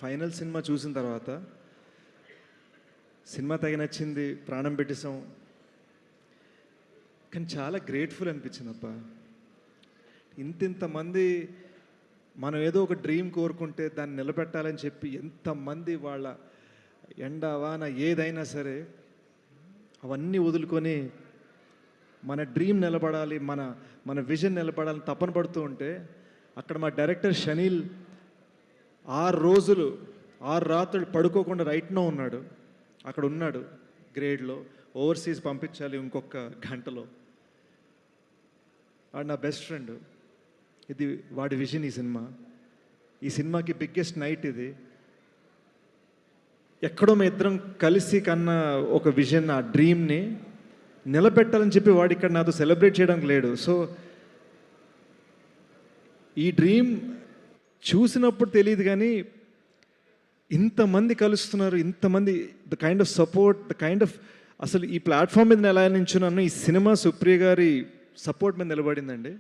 Final cinema చూసిన తర్వాత cinema తెగ నచ్చింది, ప్రాణం పెట్టేసాం. కానీ చాలా గ్రేట్ఫుల్ అనిపించింది అబ్బా. ఇంతమంది మనం ఏదో ఒక డ్రీమ్ కోరుకుంటే దాన్ని నిలబెట్టాలని చెప్పి ఎంతమంది వాళ్ళ ఎండ వాన ఏదైనా సరే అవన్నీ వదులుకొని మన డ్రీమ్ నిలబడాలి, మన మన విజన్ నిలబడాలని తపన పడుతూ ఉంటే అక్కడ మా డైరెక్టర్ షనీల్ 6 రోజులు 6 రాత్రులు పడుకోకుండా రైట్నో ఉన్నాడు. అక్కడ ఉన్నాడు గ్రేడ్లో. ఓవర్సీస్ పంపించాలి ఇంకొక గంటలో. వాడు నా బెస్ట్ ఫ్రెండ్. ఇది వాడి విజన్. ఈ సినిమాకి బిగ్గెస్ట్ నైట్ ఇది. ఎక్కడో మేము ఇద్దరం కలిసి కన్న ఒక విజన్, ఆ డ్రీమ్ని నిలబెట్టాలని చెప్పి వాడు ఇక్కడ నాతో సెలబ్రేట్ చేయడానికి లేడు. సో ఈ డ్రీమ్ చూసినప్పుడు తెలియదు, కానీ ఇంతమంది కలుస్తున్నారు, ఇంతమంది, the kind of support, the kind of, అసలు ఈ ప్లాట్ఫామ్ మీద ఎలా నించున్నాను, ఈ సినిమా సుప్రియ గారి సపోర్ట్ మీద నిలబడిందండి.